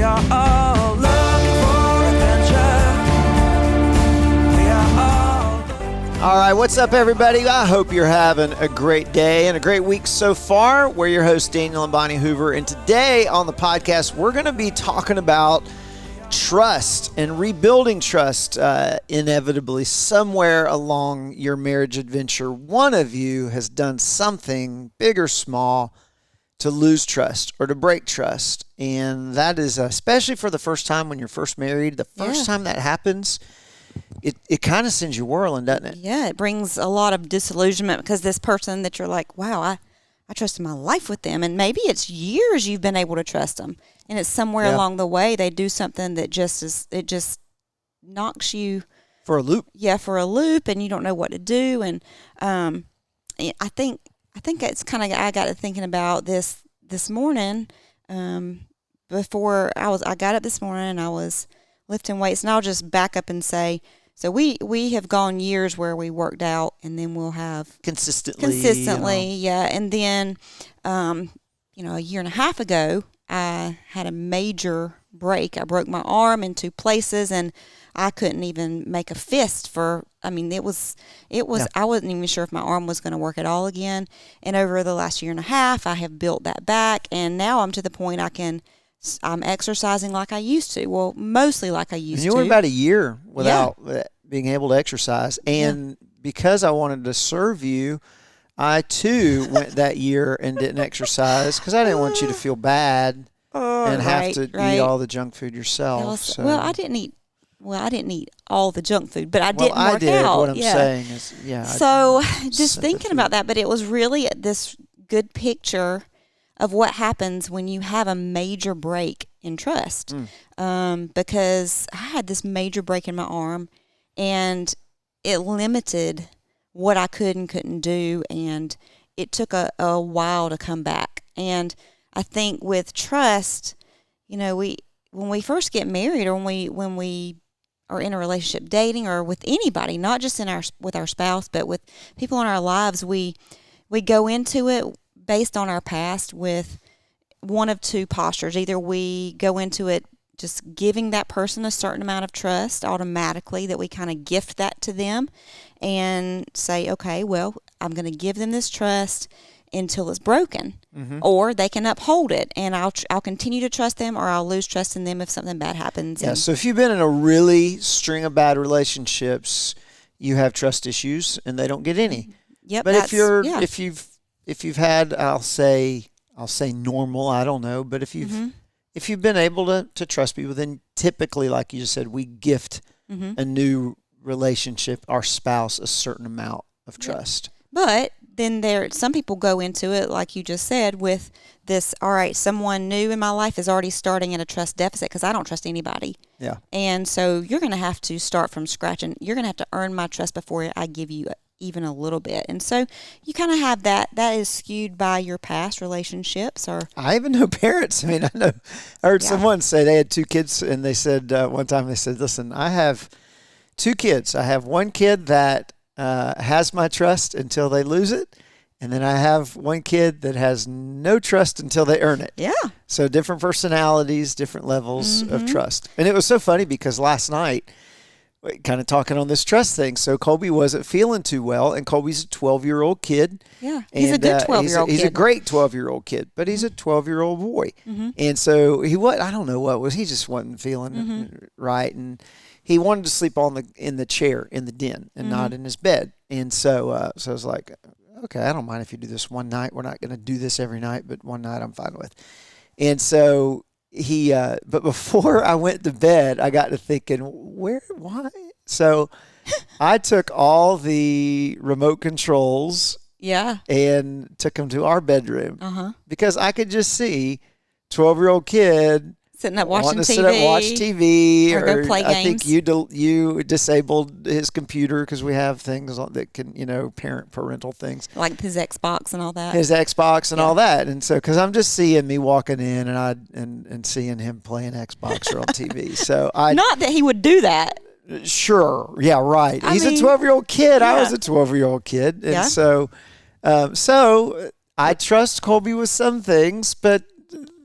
are all looking for adventure. We are all right, what's up, everybody? I hope you're having a great day and a great week so far. We're your hosts, Daniel and Bonnie Hoover, and today on the podcast, we're going to be talking about trust and rebuilding trust. Inevitably, somewhere along your marriage adventure, one of you has done something, big or small, to lose trust or to break trust. And that is, especially for the first time when you're first married, the first time that happens, it kind of sends you whirling, doesn't it? Yeah, it brings a lot of disillusionment because this person that you're like, wow, I trusted my life with them. And maybe it's years you've been able to trust them. And it's somewhere along the way they do something that just knocks you for a loop. Yeah, for a loop, and you don't know what to do. And I think it's kind of, I got to thinking about this morning. Before I got up this morning and I was lifting weights, and I'll just back up and say, so we have gone years where we worked out, and then we'll have consistently, yeah. And then, a year and a half ago, I had a major break. I broke my arm in two places, and I couldn't even make a fist it was, I wasn't even sure if my arm was going to work at all again. And over the last year and a half, I have built that back, and now I'm to the point I'm exercising like I used to. Well, mostly like I used to. You went about a year without being able to exercise. And because I wanted to serve you, I too went that year and didn't exercise because I didn't want you to feel bad and have to eat all the junk food yourself. Well, I didn't eat all the junk food, but I didn't work I did. out. What I'm saying is, So just thinking about that, but it was really this good picture of what happens when you have a major break in trust. Because I had this major break in my arm, and it limited what I could and couldn't do, and it took a while to come back. And I think with trust, when we first get married, or when we are in a relationship, dating, or with anybody, not just with our spouse, but with people in our lives, we go into it based on our past with one of two postures. Either we go into it just giving that person a certain amount of trust automatically, that we kind of gift that to them and say, okay, well, I'm going to give them this trust until it's broken, or they can uphold it, and I'll continue to trust them, or I'll lose trust in them if something bad happens. Yeah. So if you've been in a really string of bad relationships, you have trust issues, and they don't get any. Yep. But if you've had, I'll say normal, I don't know, but if you've been able to trust people, then typically, like you just said, we gift a new relationship, our spouse, a certain amount of trust. But then some people go into it, like you just said, with this, all right, someone new in my life is already starting at a trust deficit because I don't trust anybody. Yeah. And so you're going to have to start from scratch, and you're going to have to earn my trust before I give you even a little bit. And so you kind of have that is skewed by your past relationships. Or I even know parents. I heard someone say they had two kids, and they said one time, they said, listen, I have two kids. I have one kid that has my trust until they lose it, and then I have one kid that has no trust until they earn it. Yeah. So different personalities, different levels of trust. And it was so funny because last night, kind of talking on this trust thing. So Colby wasn't feeling too well, and Colby's a 12-year-old kid. Yeah, he's a good 12-year-old kid. He's a great 12-year-old kid, but he's a 12-year-old boy. And so I don't know what was, he just wasn't feeling right, and he wanted to sleep in the chair in the den and not in his bed. And so I was like, okay, I don't mind if you do this one night. We're not going to do this every night, but one night I'm fine with. And so but before I went to bed, I got to thinking, why? So I took all the remote controls and took them to our bedroom because I could just see 12-year-old kid sitting up watching TV. Sit up, watch TV, or go play games. I think you disabled his computer because we have things that can, parental things. Like his Xbox and all that. All that. And so, because I'm just seeing me walking in and seeing him playing Xbox or on TV. So not that he would do that. Sure. Yeah, right. He's a 12-year-old kid. Yeah. I was a 12-year-old kid. And so I trust Colby with some things, but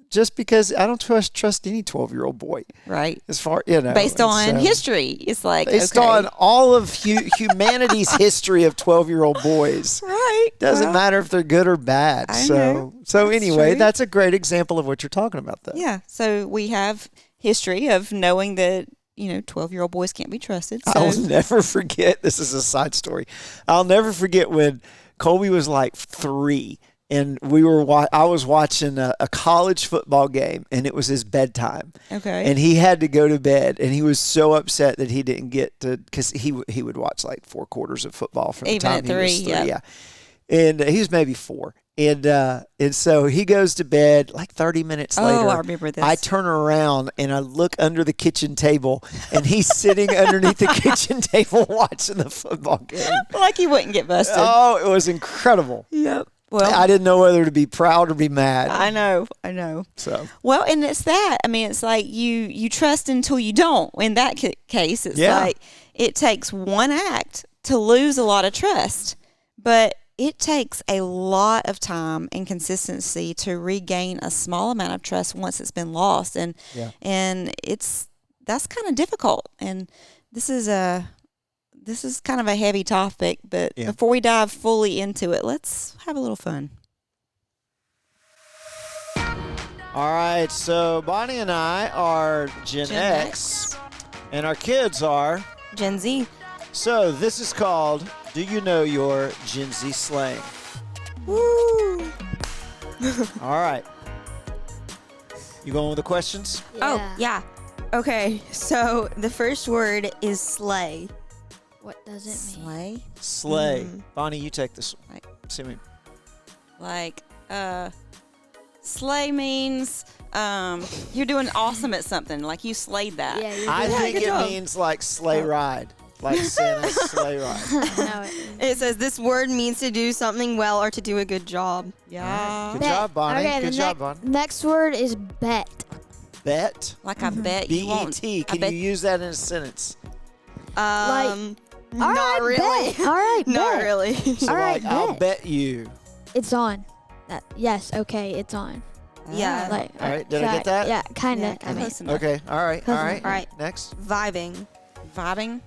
just because I don't trust any 12-year-old boy. Right. As far, you know. Based on so, history. It's like, based okay. on all of humanity's history of 12-year-old boys. Right. Doesn't matter if they're good or bad. I know. So anyway, true. that's a great example of what you're talking about, though. Yeah. So we have history of knowing that, 12-year-old boys can't be trusted. So. I'll never forget. This is a side story. I'll never forget when Colby was like 3, and I was watching a college football game, and it was his bedtime. Okay. And he had to go to bed, and he was so upset that he didn't get to, because he would watch like 4 quarters of football from Even the time at he was 3, 3. yeah. Yeah. And he was maybe 4. And so he goes to bed like 30 minutes later. Oh, I remember this. I turn around and I look under the kitchen table, and he's sitting underneath the kitchen table watching the football game. Like he wouldn't get busted. Oh, it was incredible. Yep. Well, I didn't know whether to be proud or be mad. I know. So Well, and it's that. I mean, it's like you trust until you don't. In that case, it's like it takes one act to lose a lot of trust, but it takes a lot of time and consistency to regain a small amount of trust once it's been lost, and that's kind of difficult. And this is kind of a heavy topic, but before we dive fully into it, let's have a little fun. all right, so Bonnie and I are Gen X, and our kids are Gen Z. So this is called Do You Know Your Gen Z Slang? Woo! All right. You going with the questions? Oh, yeah. Okay, so the first word is slay. What does it mean? Slay? Slay. Bonnie, you take this one. Right. See me. Like, slay means you're doing awesome at something. Like you slayed that. Yeah, I think good it job. means like sleigh ride. Like Santa's sleigh ride. No, it means. It says this word means to do something well or to do a good job. Yeah. Good job, Bonnie. Okay, Good the job, Bonnie. next word is bet. Bet. Like I bet you won't. B-E-T. I Can bet you use that in a sentence? All Not right, really. Bet. All right, Not bet. really. So All right, like, I'll bet. bet you. It's on. Yes, okay, it's on. Yeah. Like, All right, did I get that? Yeah, kind of. Yeah, I mean, close enough. Okay. All right. All right. All right. Next. Vibing. Vibing.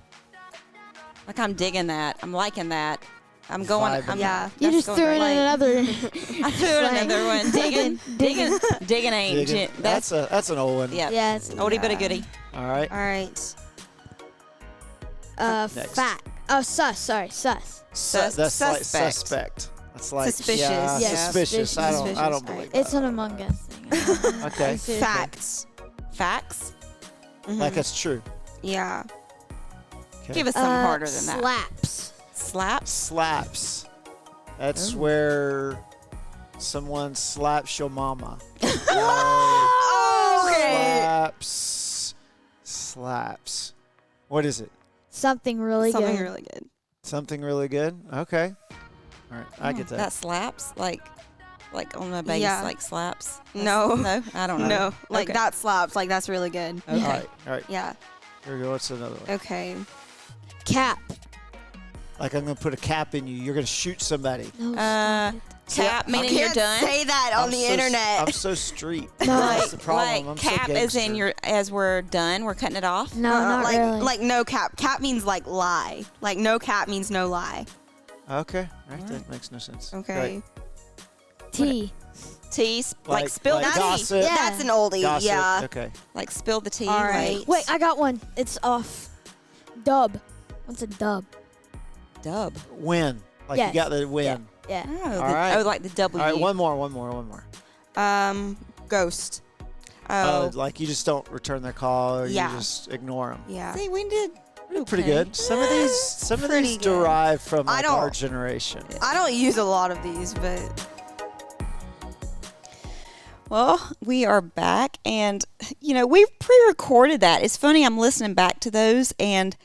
Like I'm digging that. I'm liking that. I'm going. Vibing. Yeah. you that's just going threw right. in another. I threw in another one. Digging ain't. Digging. That's an old one. Yeah. Yeah, it's Oldie but a goodie. All right. All right. Next. fat. Oh, sus. Sorry, sus. That's like Suspect. suspect. That's like Suspicious. Yeah, Yeah, suspicious. I don't suspicious. believe It's that. an Among Us thing. Okay. Seriously. Facts. Facts. Like it's true. Yeah. Okay. Give us something harder than that. Slaps. Slaps. Slaps. That's Oh. where someone slaps your mama. Oh, okay. Slaps. What is it? Something really Something good. really good. Something really good? Okay. All right. I get that. That slaps like on my base, Yeah. like slaps. No. No, I don't know. No, like Okay. that slaps. Like that's really good. Okay. All right. All right. Yeah. Here we go. What's another one? Okay. Cap. Like I'm going to put a cap in you. You're going to shoot somebody. No, Cap I meaning Can't you're done. say that on the internet. I'm so street. No. That's the problem. Like I'm cap so is in gangster. as we're done, we're cutting it off. no, not like really. like no cap. Cap means like lie. Like no cap means no lie. Okay. All right. That makes no sense. Okay. T. Tea, like spill like the tea. gossip. Yeah. That's an oldie. Gossip. Yeah. Okay. Like spill the tea. All right. Like Wait, I got one. It's off. Dub. What's a dub? dub. Win. Like Yes. you got the win. Yeah. Oh, All right. oh, like the W. All right. One more. Ghost. Oh, Like you just don't return their call, or Yeah. you just ignore them. Yeah. see, we did Pretty okay. good. Some of these Pretty good. derive from I like, don't- our generation. I don't use a lot of these, but Well, we are back, and we pre-recorded that. It's funny. I'm listening back to those, and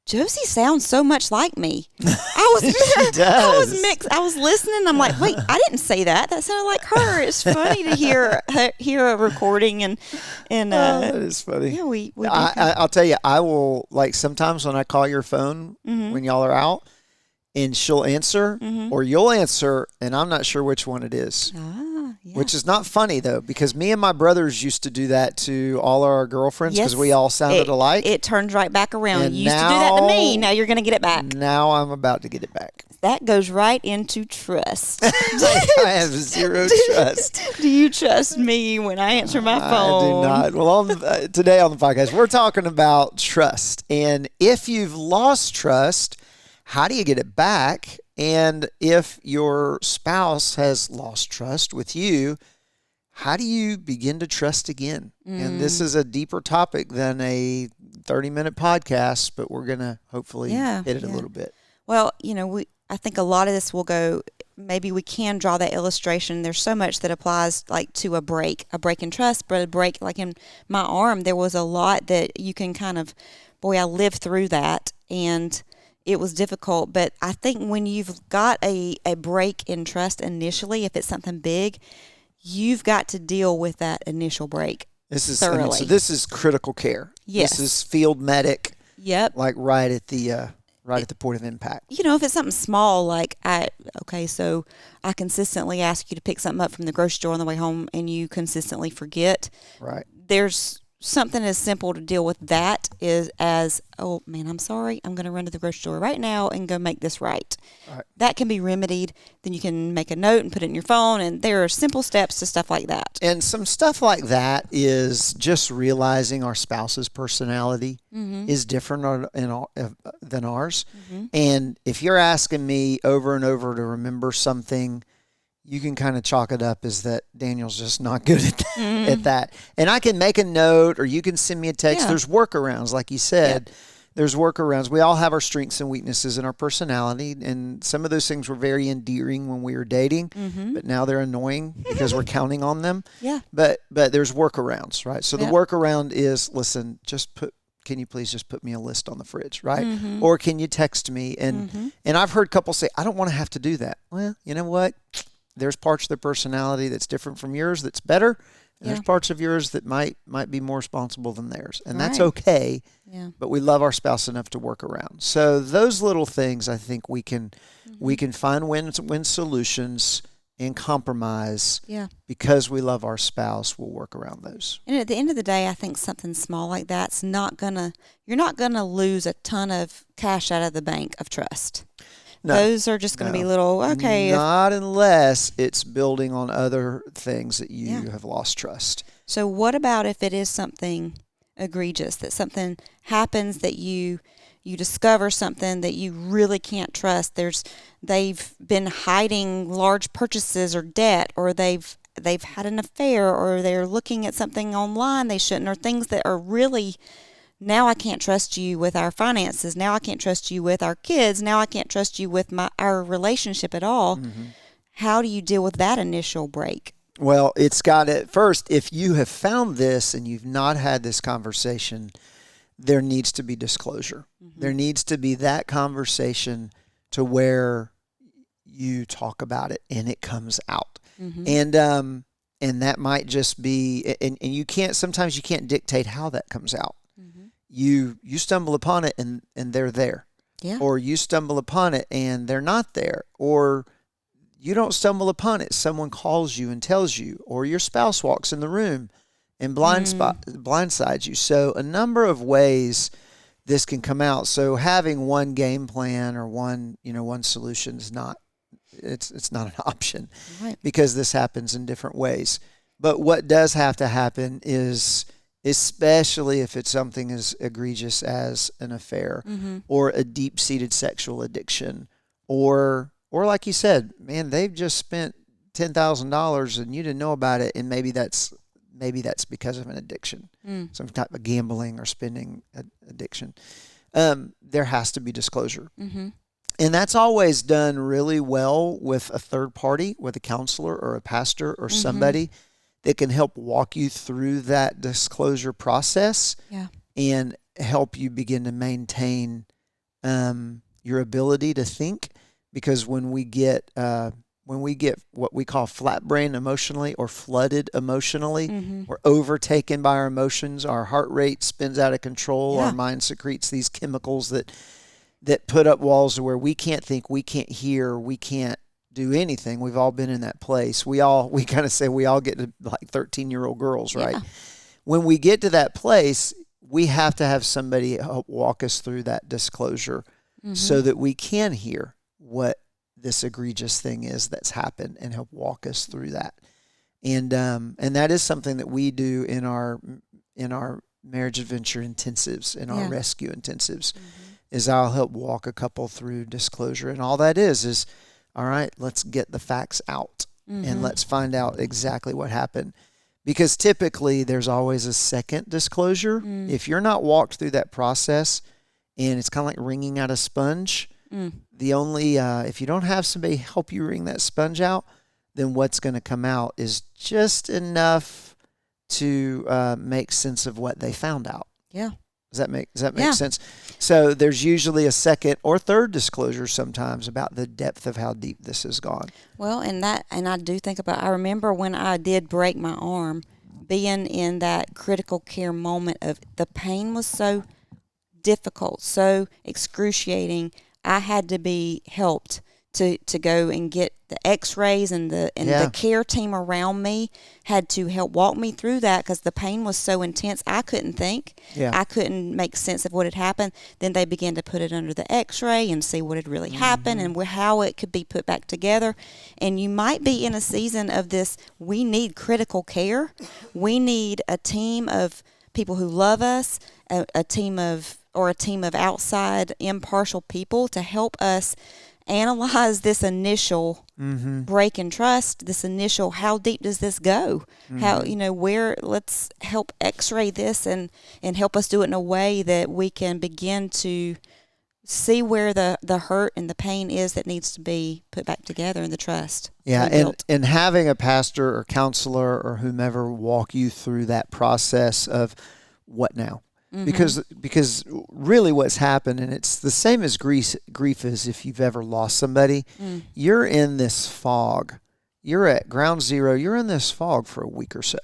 Josie sounds so much like me. I was, I does. was mixed. I was listening. I'm like, wait, I didn't say that. That sounded like her. It's funny to hear a recording and That is funny. yeah, we did I'll tell you, I will, like, sometimes when I call your phone Mm-hmm. when y'all are out, and she'll answer, or you'll answer, and I'm not sure which one it is. Ah. Yeah. Which is not funny though, because me and my brothers used to do that to all our girlfriends because Yes. we all sounded alike. It turns right back around. And You used to do that to me. now- Now you're going to get it back. Now I'm about to get it back. That goes right into trust. I have zero trust. Do you trust me when I answer my phone? I do not. Well, today on the podcast, we're talking about trust. And if you've lost trust, how do you get it back? And if your spouse has lost trust with you, how do you begin to trust again? And this is a deeper topic than a 30-minute podcast, but we're going to hopefully hit it a little bit. Well, I think a lot of this will go, maybe we can draw that illustration. There's so much that applies like to a break in trust, but a break like in my arm, there was a lot that you can kind of, boy, I lived through that and it was difficult. But I think when you've got a break in trust initially, if it's something big, you've got to deal with that initial break thoroughly. So this is critical care. Yes. This is field medic. Yep. Like right at the point of impact. If it's something small, like so I consistently ask you to pick something up from the grocery store on the way home and you consistently forget. Right. There's something as simple to deal with that as, oh man, I'm sorry. I'm going to run to the grocery store right now and go make this right. That can be remedied. Then you can make a note and put it in your phone. And there are simple steps to stuff like that. And some stuff like that is just realizing our spouse's personality is different than ours. And if you're asking me over and over to remember something, you can kind of chalk it up as that Daniel's just not good at that. And I can make a note or you can send me a text. Yeah. There's workarounds, like you said. Yeah. There's workarounds. We all have our strengths and weaknesses in our personality. And some of those things were very endearing when we were dating, but now they're annoying because we're counting on them. Yeah. But there's workarounds, right? So the workaround is, listen, can you please just put me a list on the fridge, right? Or can you text me? And I've heard couples say, I don't want to have to do that. Well, you know what? There's parts of their personality that's different from yours that's better. And there's parts of yours that might be more responsible than theirs. And that's okay. Yeah. But we love our spouse enough to work around. So those little things, I think we can find win solutions and compromise. Yeah. Because we love our spouse, we'll work around those. And at the end of the day, I think something small like that's you're not gonna lose a ton of cash out of the bank of trust. No, those are just going to be little, okay. Not unless it's building on other things that you have lost trust. So what about if it is something egregious, that something happens that you discover something that you really can't trust? They've been hiding large purchases or debt, or they've had an affair, or they're looking at something online they shouldn't, or things that are really... Now I can't trust you with our finances. Now I can't trust you with our kids. Now I can't trust you with our relationship at all. How do you deal with that initial break? Well, it's got to, first, if you have found this and you've not had this conversation, there needs to be disclosure. There needs to be that conversation to where you talk about it and it comes out. And that might just be, and sometimes you can't dictate how that comes out. You stumble upon it and they're there. Yeah. Or you stumble upon it and they're not there. Or you don't stumble upon it. Someone calls you and tells you. Or your spouse walks in the room and blindsides you. So a number of ways this can come out. So having one game plan or one solution is not, it's not an option. Right. Because this happens in different ways. But what does have to happen is, especially if it's something as egregious as an affair or a deep-seated sexual addiction, or like you said, man, they've just spent $10,000 and you didn't know about it, and maybe that's because of an addiction, some type of gambling or spending addiction. There has to be disclosure. And that's always done really well with a third party, with a counselor or a pastor or somebody that can help walk you through that disclosure process and help you begin to maintain your ability to think. Because when we get what we call flat brain emotionally or flooded emotionally, we're overtaken by our emotions, our heart rate spins out of control, our mind secretes these chemicals that put up walls where we can't think, we can't hear, we can't do anything. We've all been in that place. We kind of say we all get to like 13-year-old girls, right? Yeah. When we get to that place, we have to have somebody help walk us through that disclosure so that we can hear what this egregious thing is that's happened and help walk us through that. And that is something that we do in our marriage adventure intensives, in our rescue intensives, is I'll help walk a couple through disclosure. And all that is, all right, let's get the facts out and let's find out exactly what happened. Because typically there's always a second disclosure. If you're not walked through that process, and it's kind of like wringing out a sponge, the only, if you don't have somebody help you wring that sponge out, then what's going to come out is just enough to make sense of what they found out. Yeah. Does that make sense? So there's usually a second or third disclosure sometimes about the depth of how deep this has gone. Well, and I do think I remember when I did break my arm, being in that critical care moment of the pain was so difficult, so excruciating. I had to be helped to go and get the x-rays, and the care team around me had to help walk me through that because the pain was so intense. I couldn't think. I couldn't make sense of what had happened. Then they began to put it under the x-ray and see what had really happened and how it could be put back together. And you might be in a season of this. We need critical care. We need a team of people who love us, a team of outside impartial people to help us analyze this initial break in trust, this initial, how deep does this go? How, let's help x-ray this and help us do it in a way that we can begin to see where the hurt and the pain is that needs to be put back together in the trust. Yeah, and having a pastor or counselor or whomever walk you through that process of what now? Because really what's happened, and it's the same as grief is if you've ever lost somebody, you're in this fog. You're at ground zero. You're in this fog for a week or so,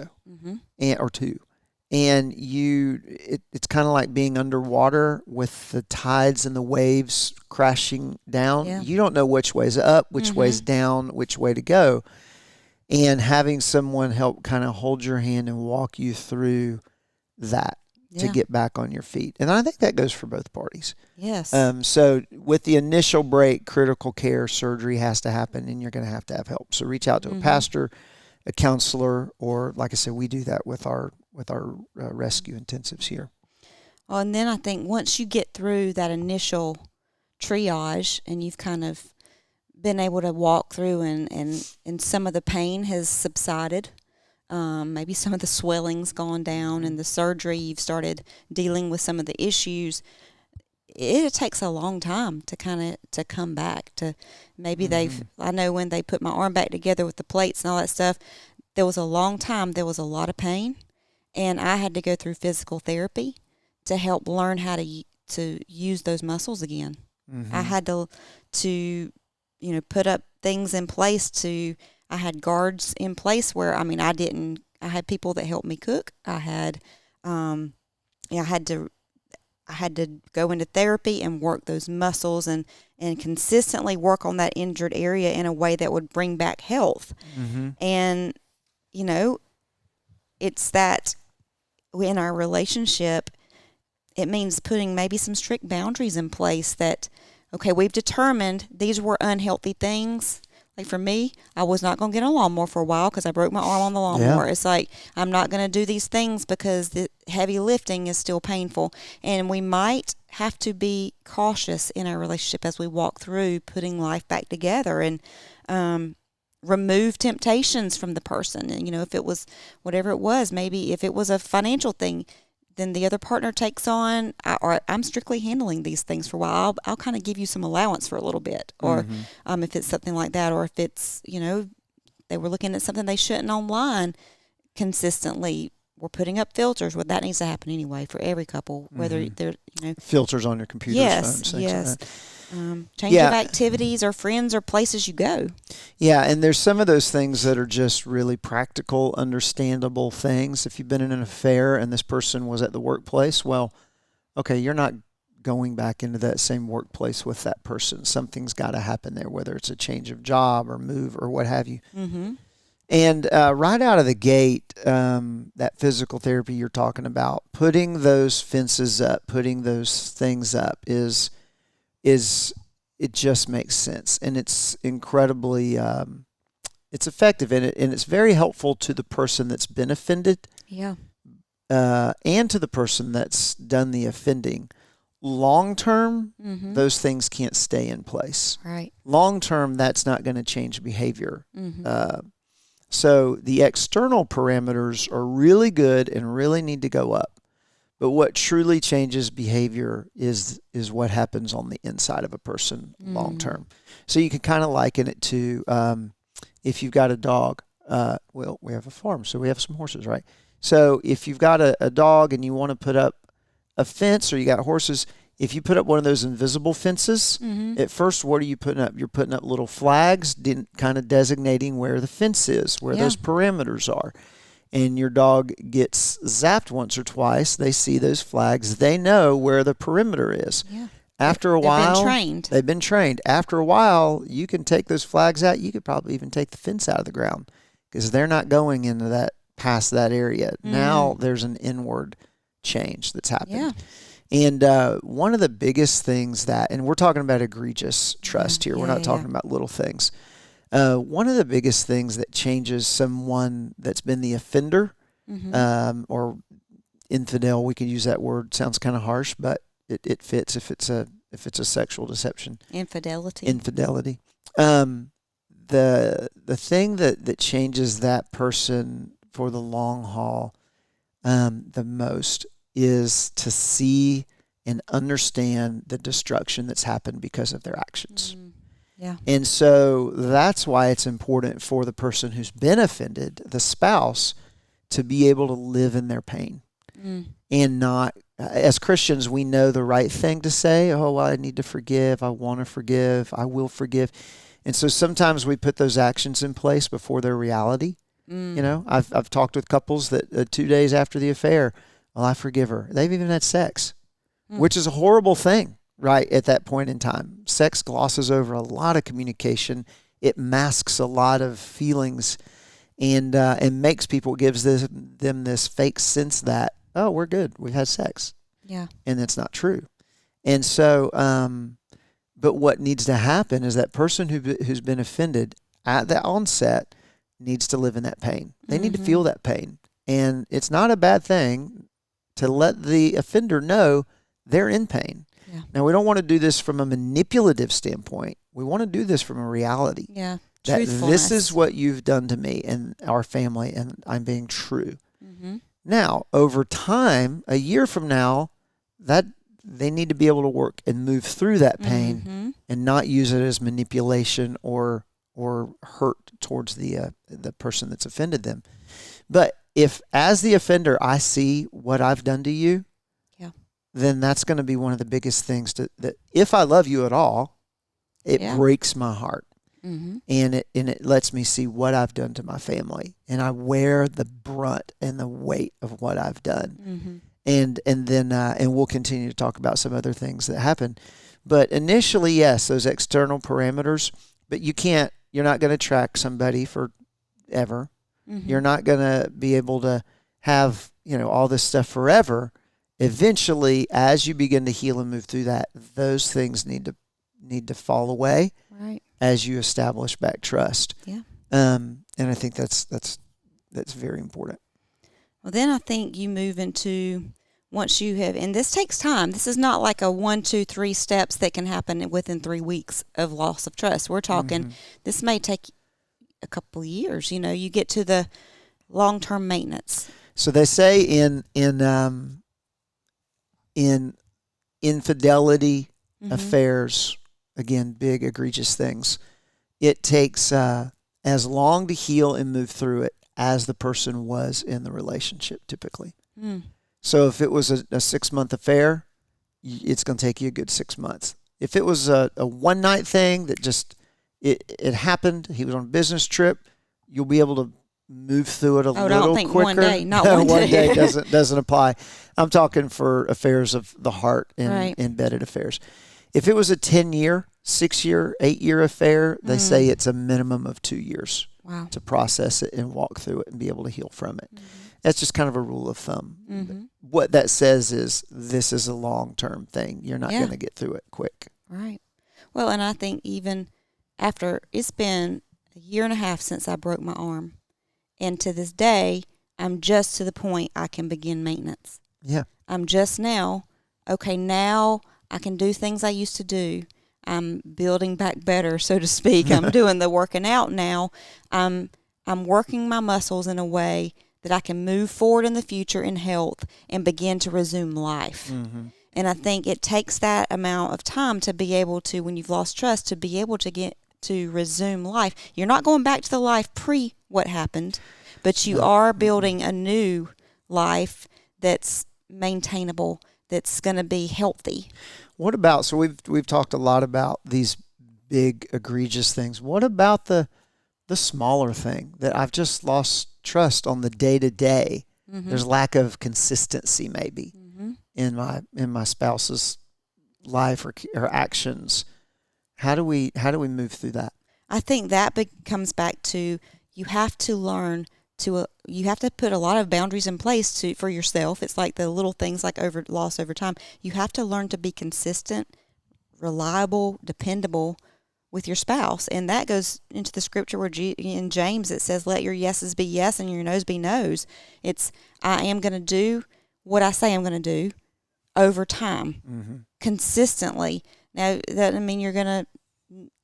or two. And it's kind of like being underwater with the tides and the waves crashing down. Yeah. You don't know which way's up, which way's down, which way to go. And having someone help kind of hold your hand and walk you through that. To get back on your feet. And I think that goes for both parties. Yes. So with the initial break, critical care surgery has to happen, and you're going to have help. So reach out to a pastor, a counselor, or like I said, we do that with our rescue intensives here. Well, and then I think once you get through that initial triage and you've kind of been able to walk through and some of the pain has subsided, maybe some of the swelling's gone down, and the surgery, you've started dealing with some of the issues. It takes a long time to come back to maybe I know when they put my arm back together with the plates and all that stuff, there was a long time, there was a lot of pain, and I had to go through physical therapy to help learn how to use those muscles again. I had to put up things in place I had guards in place where, I had people that helped me cook. I had to go into therapy and work those muscles and consistently work on that injured area in a way that would bring back health. And, it's that in our relationship, it means putting maybe some strict boundaries in place that, okay, we've determined these were unhealthy things. Like for me, I was not going to get a lawnmower for a while because I broke my arm on the lawnmower. Yeah. It's like, I'm not going to do these things because the heavy lifting is still painful. And we might have to be cautious in our relationship as we walk through putting life back together and remove temptations from the person. And, if it was whatever it was, maybe if it was a financial thing, then the other partner takes on, I'm strictly handling these things for a while. I'll kind of give you some allowance for a little bit. Or if it's something like that, or if it's, they were looking at something they shouldn't online consistently, we're putting up filters. Well, that needs to happen anyway for every couple, whether they're, filters on your computer. Yes, phones, yes. Change of activities or friends or places you go. Yeah, and there's some of those things that are just really practical, understandable things. If you've been in an affair and this person was at the workplace, well, okay, you're not going back into that same workplace with that person. Something's got to happen there, whether it's a change of job or move or what have you. Mm-hmm. And right out of the gate, that physical therapy you're talking about, putting those fences up, putting those things up is it just makes sense, and it's incredibly it's effective, and it's very helpful to the person that's been offended, Yeah. and to the person that's done the offending. Long term, Mm-hmm. those things can't stay in place. Right. Long term, that's not going to change behavior. Mm-hmm. So the external parameters are really good and really need to go up. But what truly changes behavior is what happens on the inside of a person long term. So you can kind of liken it to if you've got a dog. Well, we have a farm, so we have some horses, right? So if you've got a dog and you want to put up a fence, or you got horses, if you put up one of those invisible fences, at first, what are you putting up? You're putting up little flags, kind of designating where the fence is, where those parameters are. And your dog gets zapped once or twice. They see those flags. They know where the perimeter is. Yeah. After a while, They've been trained. After a while, you can take those flags out. You could probably even take the fence out of the ground because they're not going into that past that area. Now there's an inward change that's happened. Yeah. And one of the biggest things and we're talking about egregious trust here. We're not talking about little things. One of the biggest things that changes someone that's been the offender, or infidel, we could use that word. Sounds kind of harsh, but it fits if it's a sexual deception. Infidelity. The thing that changes that person for the long haul the most is to see and understand the destruction that's happened because of their actions. Yeah. And so that's why it's important for the person who's been offended, the spouse, to be able to live in their pain and not, as Christians, we know the right thing to say. Oh, well, I need to forgive. I want to forgive. I will forgive. And so sometimes we put those actions in place before their reality. You know, I've talked with couples that 2 days after the affair, well, I forgive her. They've even had sex, which is a horrible thing, right, at that point in time. Sex glosses over a lot of communication. It masks a lot of feelings and makes people, gives them this fake sense that, oh, we're good. We've had sex. Yeah. And that's not true. And so, but what needs to happen is that person who's been offended at the onset needs to live in that pain. They need to feel that pain. And it's not a bad thing to let the offender know they're in pain. Yeah. Now, we don't want to do this from a manipulative standpoint. We want to do this from a reality. Yeah. That this is what you've done to me and our family, and I'm being true. Now, over time, a year from now, that they need to be able to work and move through that pain and not use it as manipulation or hurt towards the person that's offended them. But if, as the offender, I see what I've done to you, then that's going to be one of the biggest things that if I love you at all, it breaks my heart. And it lets me see what I've done to my family, and I wear the brunt and the weight of what I've done. And then we'll continue to talk about some other things that happen. But initially, yes, those external parameters, but you're not going to track somebody forever. You're not going to be able to have, all this stuff forever. Eventually, as you begin to heal and move through that, those things need to fall away. Right. As you establish back trust. Yeah. And I think that's very important. Well, then I think you move into, once you have, and this takes time. This is not like a 1, 2, 3 steps that can happen within 3 weeks of loss of trust. We're talking, this may take a couple of years. You get to the long-term maintenance. So they say in infidelity affairs, again, big egregious things, it takes as long to heal and move through it as the person was in the relationship, typically. So if it was a 6-month affair, it's going to take you a good 6 months. If it was a one-night thing that just it happened, he was on a business trip, you'll be able to move through it a I little don't think quicker. one day, not No, one one day. day doesn't apply. I'm talking for affairs of the heart and Right. embedded affairs. If it was a 10-year, 6-year, 8-year affair, they say it's a minimum of 2 years Wow. to process it and walk through it and be able to heal from it. That's just kind of a rule of thumb. What that says is this is a long-term thing. You're not Yeah. going to get through it quick. Right. Well, and I think even after it's been a year and a half since I broke my arm, and to this day, I'm just to the point I can begin maintenance. Yeah. I'm just now, okay, now I can do things I used to do. I'm building back better, so to speak. I'm doing the working out now. I'm working my muscles in a way that I can move forward in the future in health and begin to resume life. And I think it takes that amount of time to be able to, when you've lost trust, to be able to get to resume life. You're not going back to the life pre what happened, but you are building a new life that's maintainable, that's going to be healthy. What about, so we've talked a lot about these big egregious things. What about the smaller thing that I've just lost trust on the day-to-day? There's lack of consistency maybe in my spouse's life or actions. How do we move through that? I think that comes back to you have to learn to you have to put a lot of boundaries in place for yourself. It's like the little things like loss over time. You have to learn to be consistent, reliable, dependable with your spouse, and that goes into the scripture where in James it says, "Let your yeses be yes and your noes be noes." It's I am going to do what I say I'm going to do over time, consistently. Now that doesn't mean you're going to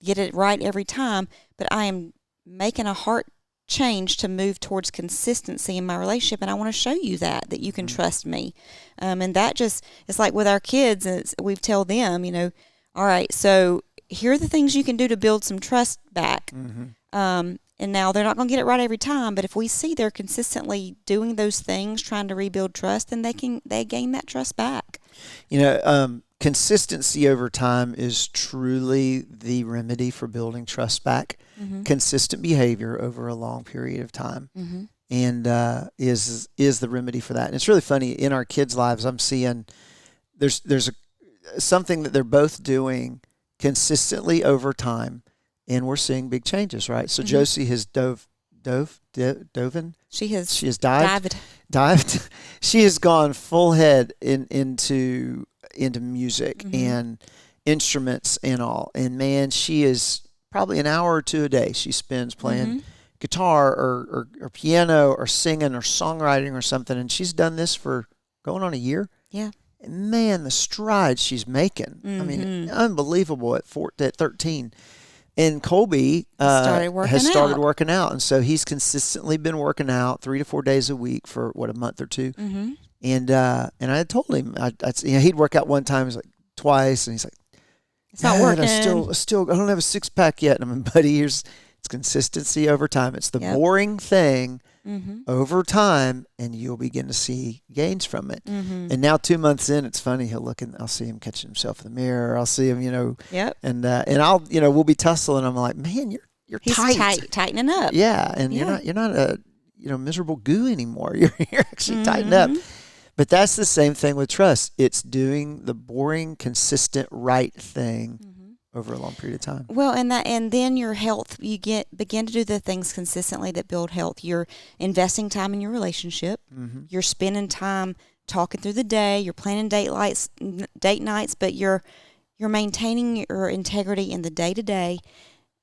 get it right every time, but I am making a heart change to move towards consistency in my relationship, and I want to show you that you can trust me. And that just, it's like with our kids, we've told them, all right, so here are the things you can do to build some trust back. And now they're not going to get it right every time, but if we see they're consistently doing those things, trying to rebuild trust, then they gain that trust back. Consistency over time is truly the remedy for building trust back. Consistent behavior over a long period of time, and is the remedy for that. And it's really funny in our kids' lives. I'm seeing there's something that they're both doing consistently over time, and we're seeing big changes. Right. So Josie has doven. She has dived. She has gone full head into music and instruments and all. And man, she is probably an hour or two a day she spends playing guitar or piano or singing or songwriting or something. And she's done this for going on a year. Yeah. And man, the strides she's making. I mean, unbelievable at 13. And Colby has started working out. And so he's consistently been working out 3 to 4 days a week for, a month or two. And I told him, he'd work out one time, he's like twice, and he's like, it's not working. I don't have a 6-pack yet. And I'm like, buddy, it's consistency over time. It's the boring thing over time, and you'll begin to see gains from it. And now 2 months in, it's funny. He'll look and I'll see him catching himself in the mirror. I'll see him, and I'll, we'll be tussling. I'm like, man, you're He's tight. tightening up. Yeah. And you're not a, miserable goo anymore. You're actually tightened up. But that's the same thing with trust. It's doing the boring, consistent, right thing over a long period of time. Well, and then your health, you begin to do the things consistently that build health. You're investing time in your relationship. You're spending time talking through the day. You're planning date nights, but you're maintaining your integrity in the day-to-day.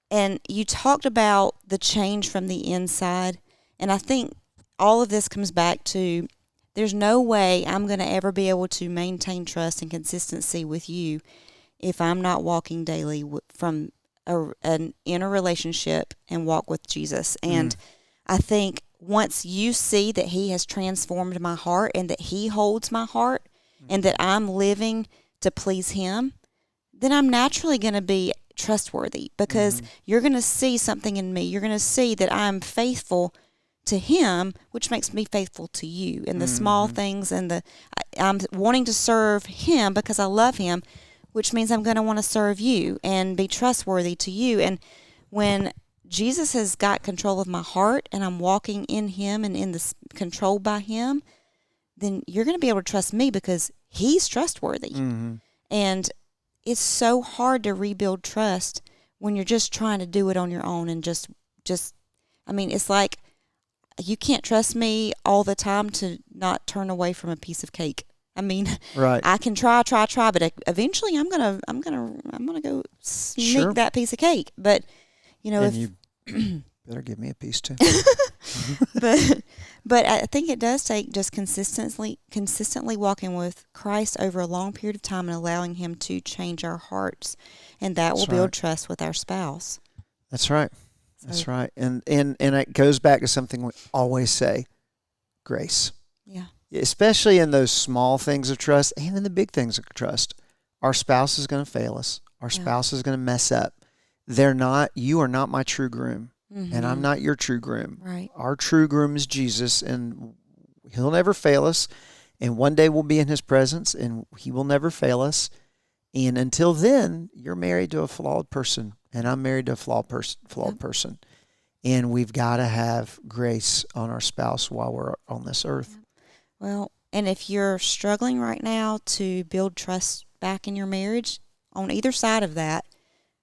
And you talked about the change from the inside, and I think all of this comes back to there's no way I'm going to ever be able to maintain trust and consistency with you if I'm not walking daily from an inner relationship and walk with Jesus. And I think once you see that he has transformed my heart and that he holds my heart and that I'm living to please him, then I'm naturally going to be trustworthy because you're going to see something in me. You're going to see that I'm faithful to him, which makes me faithful to you in the small things, and I'm wanting to serve him because I love him, which means I'm going to want to serve you and be trustworthy to you. And when Jesus has got control of my heart and I'm walking in him and in this controlled by him, then you're going to be able to trust me because he's trustworthy. Mm-hmm. And it's so hard to rebuild trust when you're just trying to do it on your own and just I mean, it's like you can't trust me all the time to not turn away from a piece of cake. I mean, Right. I can try, but eventually I'm gonna go sneak Sure. that piece of cake. But you know, And if you better give me a piece too. but I think it does take just consistently walking with Christ over a long period of time and allowing him to change our hearts, and that will That's build right. trust with our spouse. That's right. That's right. And it goes back to something we always say, grace. Yeah. Especially in those small things of trust and in the big things of trust. Our spouse is going to fail us. Our spouse is going to mess up. You are not my true groom, and I'm not your true groom. Right. Our true groom is Jesus, and he'll never fail us. And one day we'll be in his presence, and he will never fail us. And until then, you're married to a flawed person, and I'm married to a flawed person. And we've got to have grace on our spouse while we're on this earth. Well, and if you're struggling right now to build trust back in your marriage, on either side of that,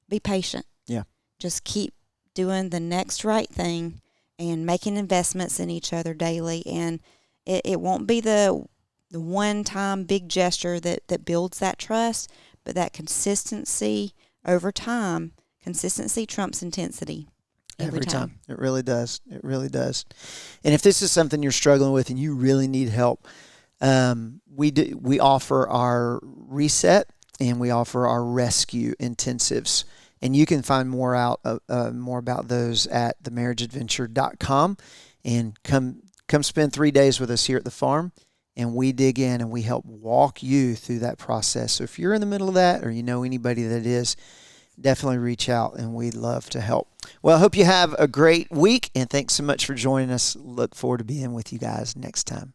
be patient. Yeah. Just keep doing the next right thing and making investments in each other daily. And it won't be the one-time big gesture that builds that trust, but that consistency over time. Consistency trumps intensity. Every time. It really does. It really does. And if this is something you're struggling with and you really need help, we offer our reset and we offer our rescue intensives. And you can find more about those at themarriageadventure.com, and come spend 3 days with us here at the farm, and we dig in and we help walk you through that process. So if you're in the middle of that or you know anybody that is, definitely reach out and we'd love to help. Well, I hope you have a great week, and thanks so much for joining us. Look forward to being with you guys next time.